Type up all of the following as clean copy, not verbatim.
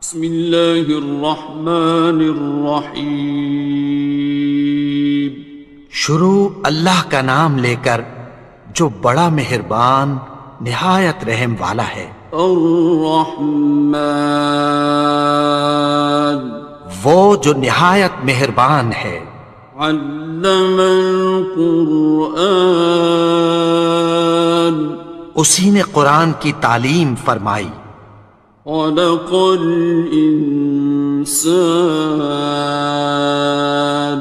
بسم اللہ الرحمن الرحیم۔ شروع اللہ کا نام لے کر جو بڑا مہربان نہایت رحم والا ہے۔ الرحمن، وہ جو نہایت مہربان ہے۔ علم القرآن، اسی نے قرآن کی تعلیم فرمائی۔ خلق الانسان،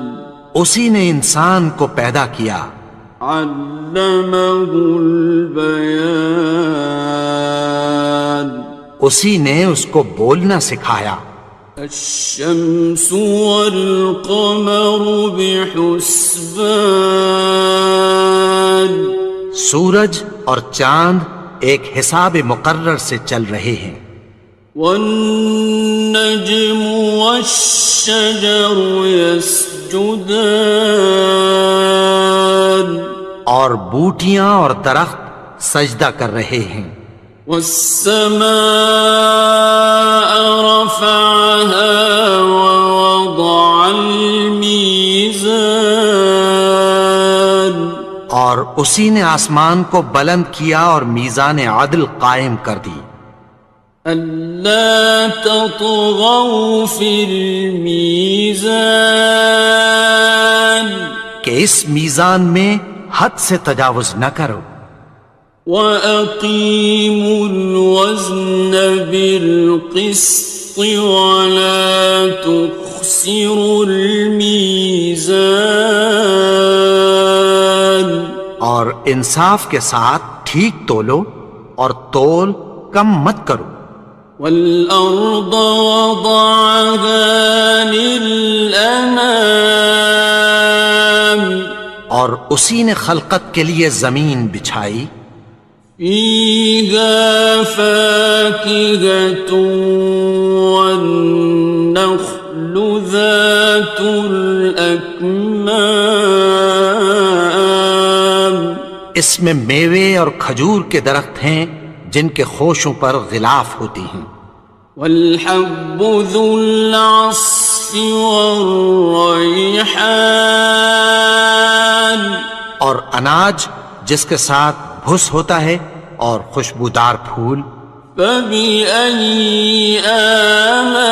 اسی نے انسان کو پیدا کیا۔ علمہ البیان، اسی نے اس کو بولنا سکھایا۔ الشمس والقمر بحسبان، سورج اور چاند ایک حساب مقرر سے چل رہے ہیں۔ والنجم والشجر يسجدان، اور بوٹیاں اور درخت سجدہ کر رہے ہیں۔ والسماء رفعها ووضع الميزان، اور اسی نے آسمان کو بلند کیا اور میزان عدل قائم کر دی۔ ألا تطغوا في الميزان، کہ اس میزان میں حد سے تجاوز نہ کرو۔ وَأَقِيمُوا الْوَزْنَ بِالْقِسْطِ وَلَا تُخْسِرُوا الْمِيزَانَ، اور انصاف کے ساتھ ٹھیک تولو اور تول کم مت کرو۔ وَالْأَرْضَ وَضَعَهَا لِلْأَنَامِ، اور اسی نے خلقت کے لیے زمین بچھائی۔ فِيهَا فَاكِهَةٌ وَالنَّخْلُ ذَاتُ الْأَكْمَامِ، اس میں میوے اور کھجور کے درخت ہیں جن کے خوشوں پر غلاف ہوتی ہیں۔ وَالْحَبُّ ذُو الْعَصْفِ وَالرَّيْحَانِ، اور اناج جس کے ساتھ بھس ہوتا ہے اور خوشبودار پھول۔ فَبِأَيِّ آلَاءِ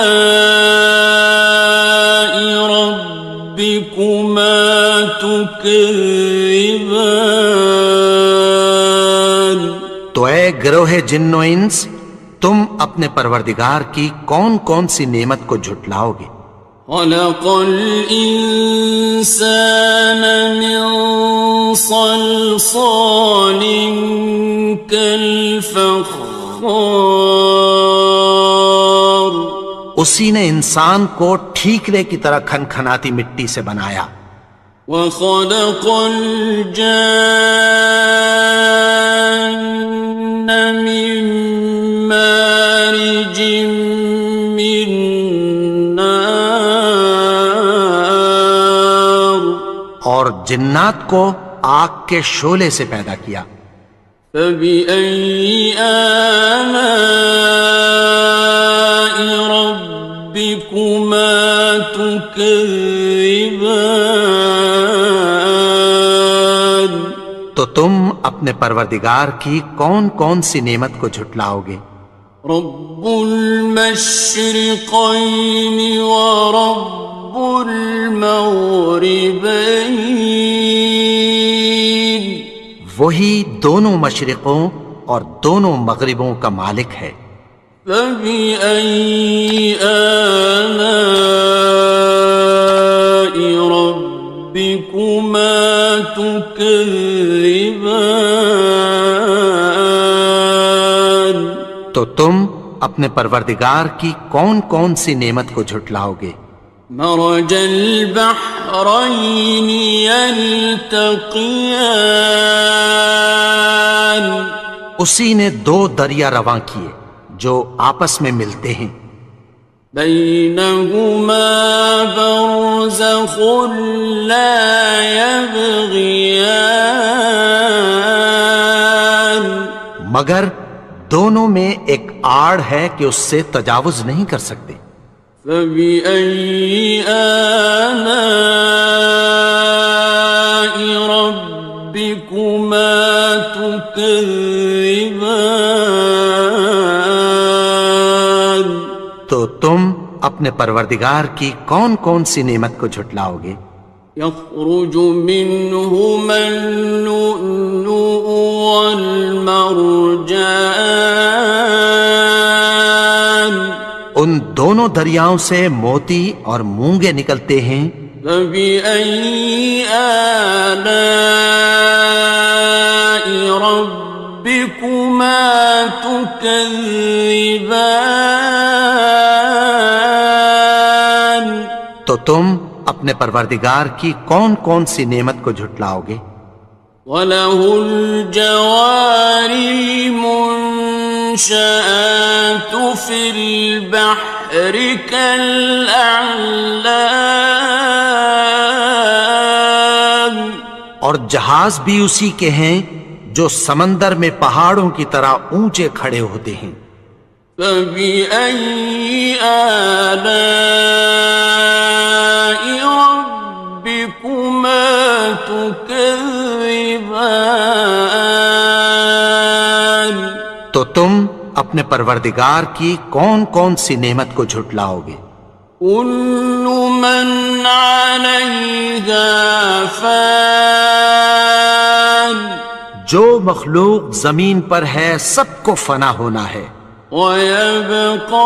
رَبِّكُمَا تُكَذِّبَانِ، تو اے گروہ جن و انس، تم اپنے پروردگار کی کون کون سی نعمت کو جھٹلاؤ گے؟ خَلَقَ الْإِنسَانَ مِنْ صَلْصَالٍ كَالْفَخَّارِ، اسی نے انسان کو ٹھیکرے کی طرح کھنکھناتی مٹی سے بنایا۔ وَخَلَقَ الْجَانَّ مِن مَّارِجٍ مِّن نَّارٍ، اور جنات کو آگ کے شعلے سے پیدا کیا۔ فَبِأَيِّ آلَاءِ رَبِّكُمَا تُكَذِّبَانِ، تو تم اپنے پروردگار کی کون کون سی نعمت کو جھٹلاؤ گے؟ رب المشرقین ورب المغربین، وہی دونوں مشرقوں اور دونوں مغربوں کا مالک ہے۔ فَبِأَيِّ آلَاءِ رَبِّكُمَا تُكَذِّبَانِ، تو تم اپنے پروردگار کی کون کون سی نعمت کو جھٹلاؤ گے؟ مرج البحرین یلتقیان، اسی نے دو دریا رواں کیے جو آپس میں ملتے ہیں۔ بینہما برزخ لا یبغیان، مگر دونوں میں ایک آڑ ہے کہ اس سے تجاوز نہیں کر سکتے۔ فبأي آلاء ربكما تكذبان؟ تو تم اپنے پروردگار کی کون کون سی نعمت کو جھٹلاؤ گے؟ يخرج منهما اللؤلؤ والمرجان، ان دونوں دریاؤں سے موتی اور مونگے نکلتے ہیں۔ فبأي آلاء ربكما تكذبان؟ تو تم اپنے پروردگار کی کون کون سی نعمت کو جھٹلاؤ گے؟ وَلَهُ الْجَوَارِ الْمُنشَآتُ فِي الْبَحْرِ كَالْأَعْلَامِ، اور جہاز بھی اسی کے ہیں جو سمندر میں پہاڑوں کی طرح اونچے کھڑے ہوتے ہیں۔ فَبِأَيِّ آلَاءِ رَبِّكُمَا تُكَذِّبَانِ؟ تو تم اپنے پروردگار کی کون کون سی نعمت کو جھٹلاؤ گے؟ كُلُّ مَنْ عَلَيْهَا فَانٍ، جو مخلوق زمین پر ہے سب کو فنا ہونا ہے۔ وَيَبْقَى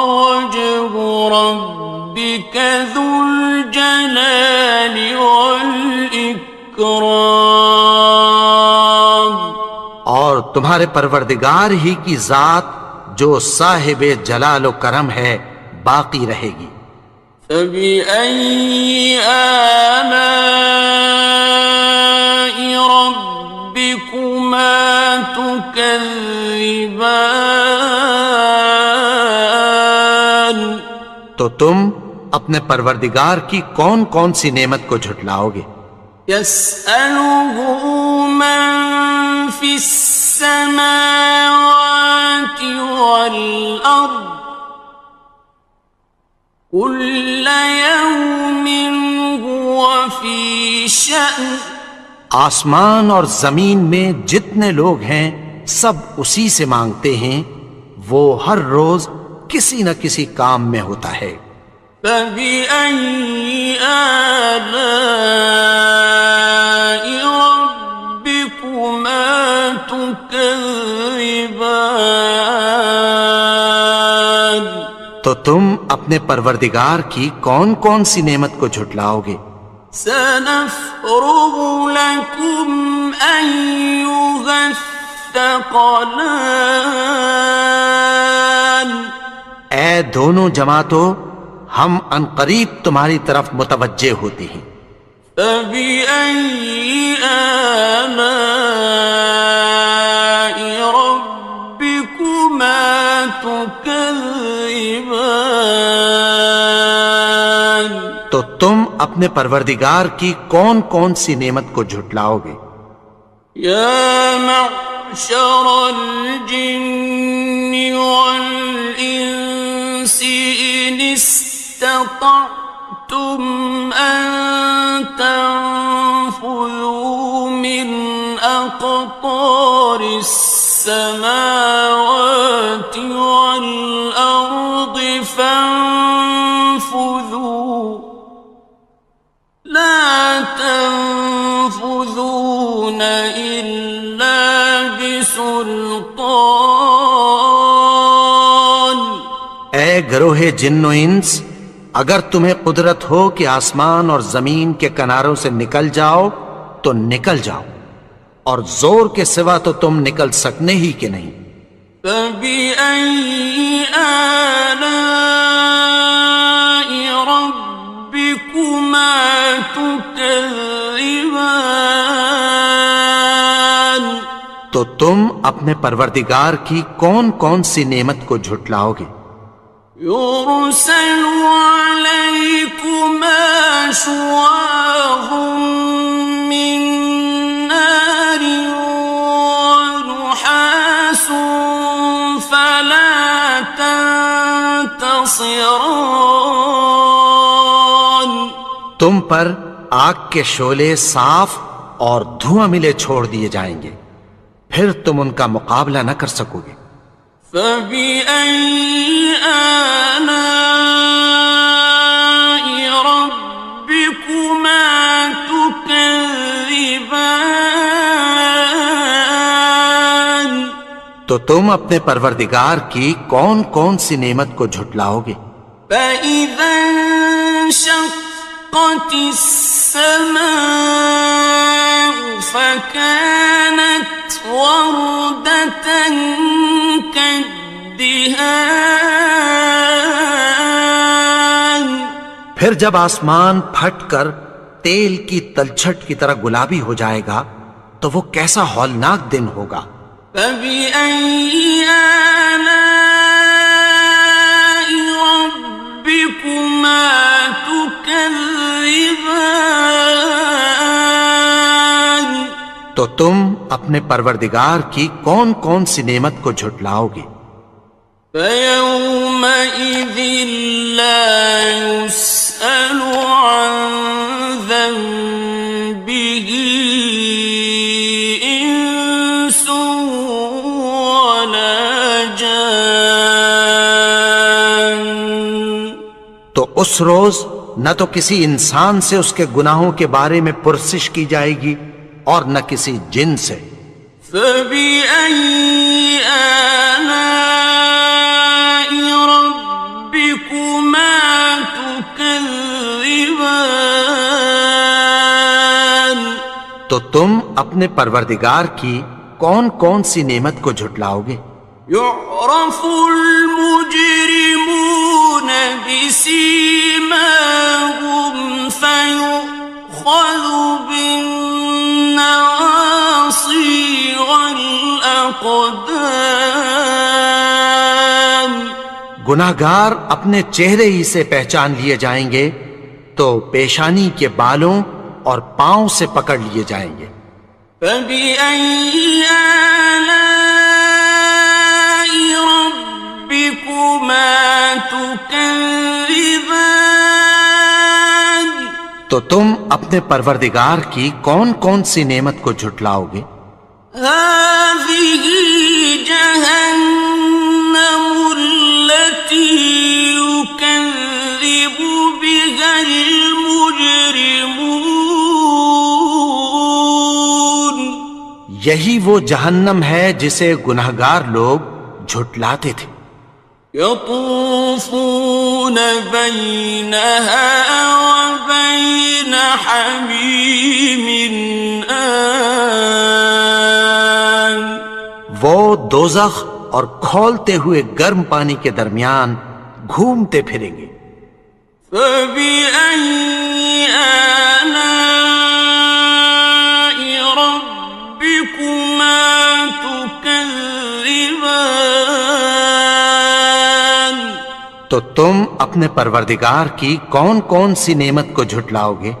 وَجْهُ رَبِّكَ ذُو الْجَلَالِ وَالْإِكْرَامِ، اور تمہارے پروردگار ہی کی ذات جو صاحب جلال و کرم ہے باقی رہے گی۔ فَبِأَيِّ آلَاءِ رَبِّكُمَا تُكَذِّبَانِ؟ تو تم اپنے پروردگار کی کون کون سی نعمت کو جھٹلاؤ گے؟ يَسْأَلُهُ مَن فِي السَّمَاوَاتِ وَالْأَرْضِ كُلَّ يَوْمٍ هُوَ فِي شَأْنٍ، آسمان اور زمین میں جتنے لوگ ہیں سب اسی سے مانگتے ہیں، وہ ہر روز کسی نہ کسی کام میں ہوتا ہے۔ فَبِأَيِّ آلَاءِ رَبِّكُمَا تُكَذِّبَانِ؟ تو تم اپنے پروردگار کی کون کون سی نعمت کو جھٹلاؤ گے؟ سَنَفْرُغُ لَكُمْ أَيُّهَ الثَّقَلَانِ، اے دونوں جماعتوں، ہم عنقریب تمہاری طرف متوجہ ہوتے ہیں۔ فَبِأَيِّ آلَاءِ رَبِّكُمَا تُكَذِّبَانِ؟ تو تم اپنے پروردگار کی کون کون سی نعمت کو جھٹلاؤ گے؟ يَا مَعْشَرَ الْجِنِّ وَالْإِنسِ إِنِ اسْتَطَعْتُمْ أَن تَنفُذُوا مِنْ أَقْطَارِ السَّمَاوَاتِ وَالْأَرْضِ فَانفُذُوا لَا تَنفُذُونَ إِلَّا بِسُلْطَانٍ۔ اے گروہ جن و انس، اگر تمہیں قدرت ہو کہ آسمان اور زمین کے کناروں سے نکل جاؤ تو نکل جاؤ، اور زور کے سوا تو تم نکل سکنے ہی کہ نہیں۔ فَبِأَيِّ آلَاءِ رَبِّكُمَا تُكَذِّبَانِ؟ تو تم اپنے پروردگار کی کون کون سی نعمت کو جھٹلاؤ گے؟ يُرْسَلُ عَلَيْكُمَا شُوَاظٌ مِّن نَّارٍ وَنُحَاسٌ فَلَا ينتصران تم پر آگ کے شعلے صاف اور دھواں ملے چھوڑ دیے جائیں گے، پھر تم ان کا مقابلہ نہ کر سکو گے۔ فبأي آلاء ربكما تكذبان تو تم اپنے پروردگار کی کون کون سی نعمت کو جھٹلاؤ گے؟ فإذا انشقت السماء فكانت وردة كالدهان پھر جب آسمان پھٹ کر تیل کی تلچھٹ کی طرح گلابی ہو جائے گا تو وہ کیسا ہولناک دن ہوگا۔ فبأي آلاء ربكما تكذبان تو تم اپنے پروردگار کی کون کون سی نعمت کو جھٹلاؤ گے؟ فيومئذ لا يسأل عن ذنبه إنس ولا جان تو اس روز نہ تو کسی انسان سے اس کے گناہوں کے بارے میں پرسش کی جائے گی اور نہ کسی جن سے۔ فبأي آلاء ربكما تكذبان تو تم اپنے پروردگار کی کون کون سی نعمت کو جھٹلاؤ گے؟ يعرف المجرمون بسيماهم فيؤخذ بالنواصي والأقدام گناہگار اپنے چہرے ہی سے پہچان لیے جائیں گے تو پیشانی کے بالوں اور پاؤں سے پکڑ لیے جائیں گے۔ فبأي آلاء ربكما تكذبان تو تم اپنے پروردگار کی کون کون سی نعمت کو جھٹلاؤ گے؟ هذه جهنم التي يكذب بها المجرمون یہی وہ جہنم ہے جسے گناہگار لوگ جھٹلاتے تھے۔ يطوفون بينها وبين حميم آن وہ دوزخ اور کھولتے ہوئے گرم پانی کے درمیان گھومتے پھریں گے۔ فبأي آلاء ربكما تكذبان تو تم اپنے پروردگار کی کون کون سی نعمت کو جھٹلاؤ گے؟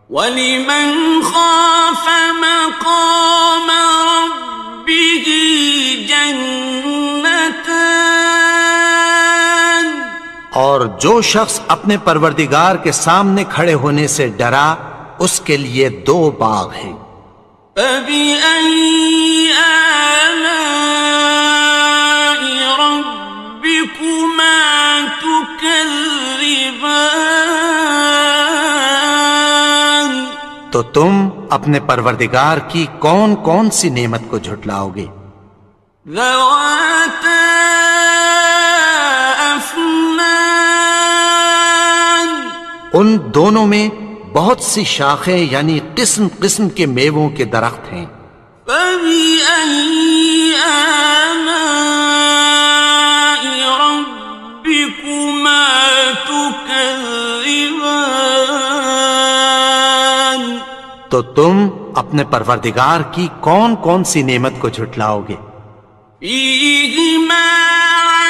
وَلِمَنْ خَافَ مَقَامَ رَبِّهِ جَنَّتَانِ اور جو شخص اپنے پروردگار کے سامنے کھڑے ہونے سے ڈرا اس کے لیے دو باغ ہیں۔ فَبِأَيِّ آلَاءِ رَبِّكُمَا تُكَذِّبَانِ تو تم اپنے پروردگار کی کون کون سی نعمت کو جھٹلاؤ گے؟ ذَوَاتَا أَفْنَانٍ ان دونوں میں بہت سی شاخیں یعنی قسم قسم کے میووں کے درخت ہیں۔ فَبِأَيِّ آلَاءِ رَبِّكُمَا تُكَذِّبَانِ تو تم اپنے پروردگار کی کون کون سی نعمت کو جھٹلاؤ گے؟ فِيهِمَا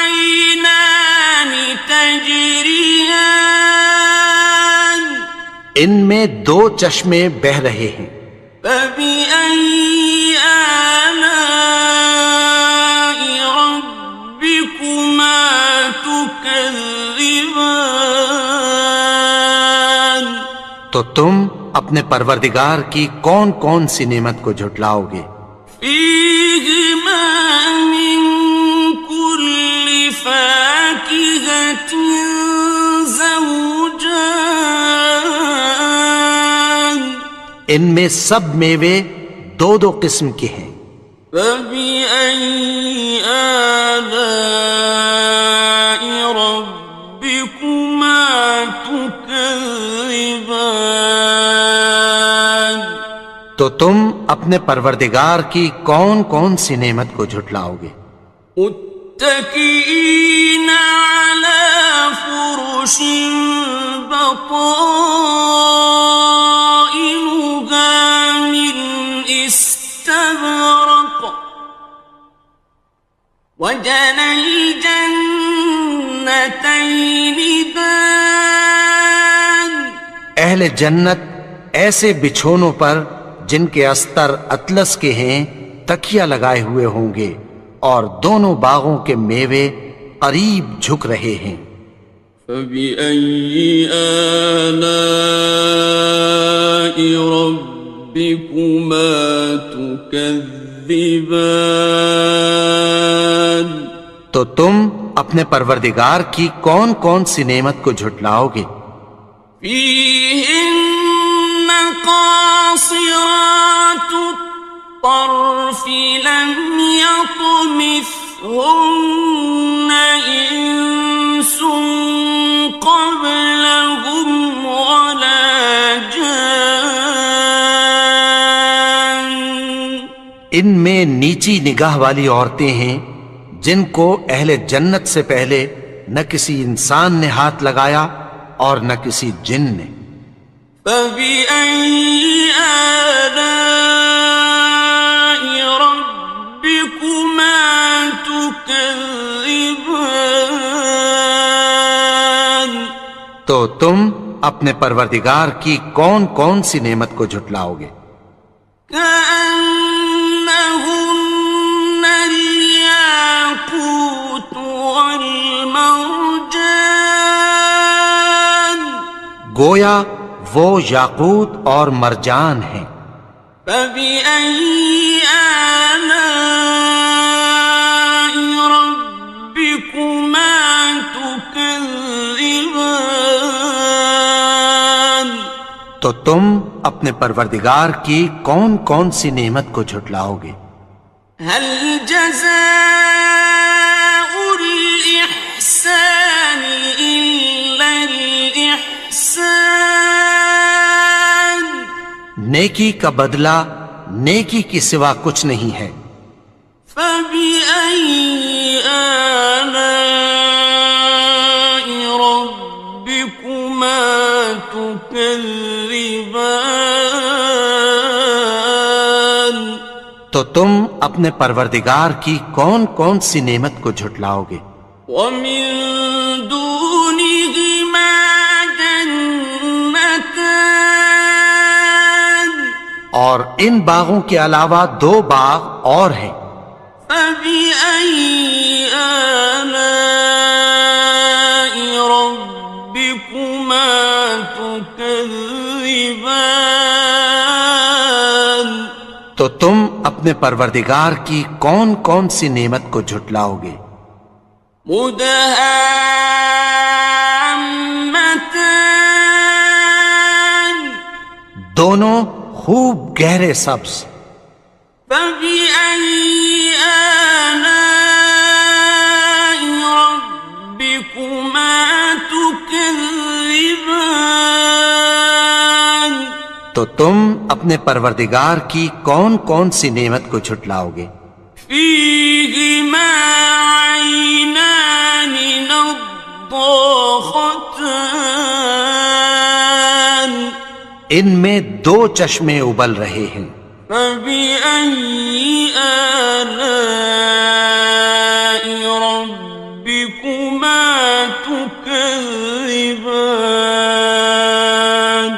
عَيْنَانِ تَجْرِيَانِ ان میں دو چشمے بہہ رہے ہیں۔ فَبِأَيِّ آلَاءِ رَبِّكُمَا تُكَذِّبَانِ تو تم اپنے پروردگار کی کون کون سی نعمت کو جھٹلاؤ گے؟ فیہما من کل فاکہۃ زوجان، ان میں سب میوے دو دو قسم کے ہیں۔ فبأي آلاء ربكما تكذبان، تو تم اپنے پروردگار کی کون کون سی نعمت کو جھٹلاؤ گے؟ متكئين على فرش بطائنها من استبرق، وجنى الجنتين دان، اہل جنت ایسے بچھونوں پر جن کے استر اطلس کے ہیں تکیہ لگائے ہوئے ہوں گے، اور دونوں باغوں کے میوے قریب جھک رہے ہیں۔ فبأي آلاء ربكما تكذبان، تو تم اپنے پروردگار کی کون کون سی نعمت کو جھٹلاؤ گے؟ فيهن قاصرات الطرف لم يطمثهن إنس قبلهم ولا جان، ان میں نیچی نگاہ والی عورتیں ہیں جن کو اہل جنت سے پہلے نہ کسی انسان نے ہاتھ لگایا اور نہ کسی جن نے۔ فبأي آلاء ربكما تكذبان، تو تم اپنے پروردگار کی کون کون سی نعمت کو جھٹلاؤ گے؟ كأنهن الياقوت والمرجان، گویا وہ یاقوت اور مرجان ہیں۔ فبأي آلاء ربكما تكذبان، تو تم اپنے پروردگار کی کون کون سی نعمت کو جھٹلاؤ گے؟ هل جزاء الإحسان إلا الإحسان، نیکی کا بدلہ نیکی کی سوا کچھ نہیں ہے۔ فبأي آلاء ربكما تكذبان، تو تم اپنے پروردگار کی کون کون سی نعمت کو جھٹلاؤ گے؟ ومن دونهما جنتان، اور ان باغوں کے علاوہ دو باغ اور ہیں۔ فبأي آلاء ربكما تكذبان، تو تم اپنے پروردگار کی کون کون سی نعمت کو جھٹلاؤ گے؟ مدهامتان، دونوں خوب گہرے سبز۔ فبأي آلاء ربكما تكذبان، تو تم اپنے پروردگار کی کون کون سی نعمت کو جھٹلاؤ گے؟ فيهما عينان نضاختان، ان میں دو چشمے ابل رہے ہیں۔ فبأي آلاء ربكما تكذبان،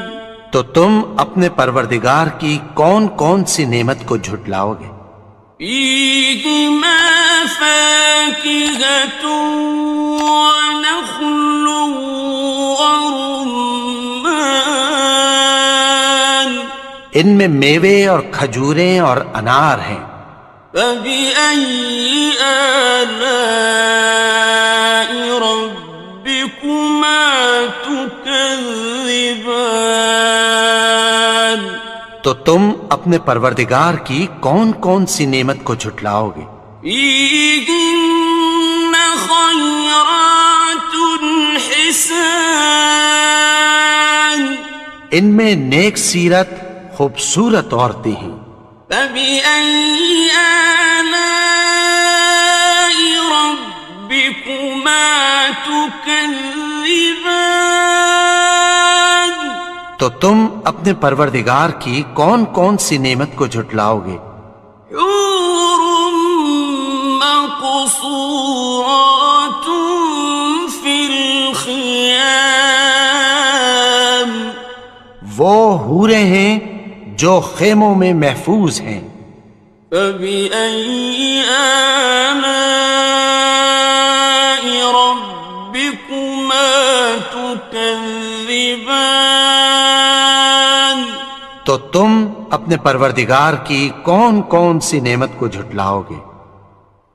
تو تم اپنے پروردگار کی کون کون سی نعمت کو جھٹلاؤ گے؟ فيهما فاكهة ونخل ورمان، ان میں میوے اور کھجوریں اور انار ہیں۔ فبأي آلاء ربكما تكذبان؟ تو تم اپنے پروردگار کی کون کون سی نعمت کو جھٹلاؤ گے؟ فيهن خيرات حسان، ان میں نیک سیرت خوبصورت عورتیں ہیں۔ فبأي آلاء ربكما تكذبان؟ تو تم اپنے پروردگار کی کون کون سی نعمت کو جھٹلاؤ گے؟ حور مقصورات في الخيام، وہ حوریں ہیں جو خیموں میں محفوظ ہیں۔ فبأي آلاء ربكما تكذبان؟ تو تم اپنے پروردگار کی کون کون سی نعمت کو جھٹلاؤ گے؟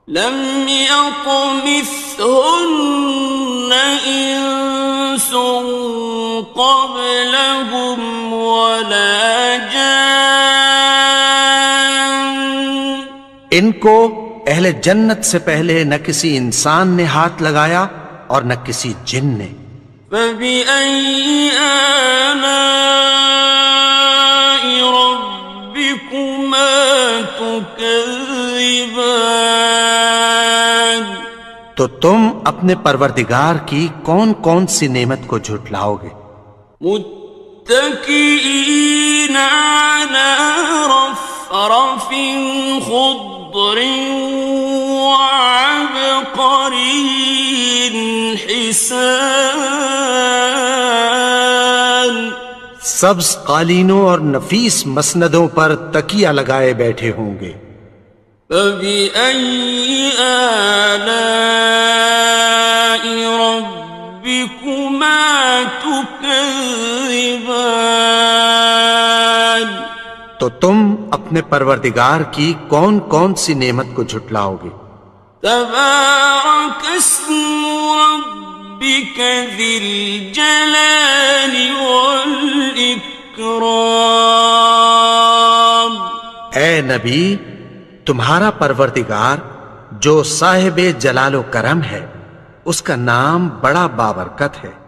لم يطمثهن إنس قبلهم ولا جان، ان کو اہل جنت سے پہلے نہ کسی انسان نے ہاتھ لگایا اور نہ کسی جن نے۔ فبأي آلاء ربكما تكذبان؟ تو تم اپنے پروردگار کی کون کون سی نعمت کو جھٹلاؤ گے؟ متكئين على رفرف خضر وعبقري حسان، سبز قالینوں اور نفیس مسندوں پر تکیہ لگائے بیٹھے ہوں گے۔ فبأي آلاء ربكما تكذبان؟ تو تم اپنے پروردگار کی کون کون سی نعمت کو جھٹلاؤ گے؟ تبارك اسم ربك ذي الجلال والإكرام۔ اے نبی، تمہارا پروردگار جو صاحب جلال و کرم ہے، اس کا نام بڑا بابرکت ہے۔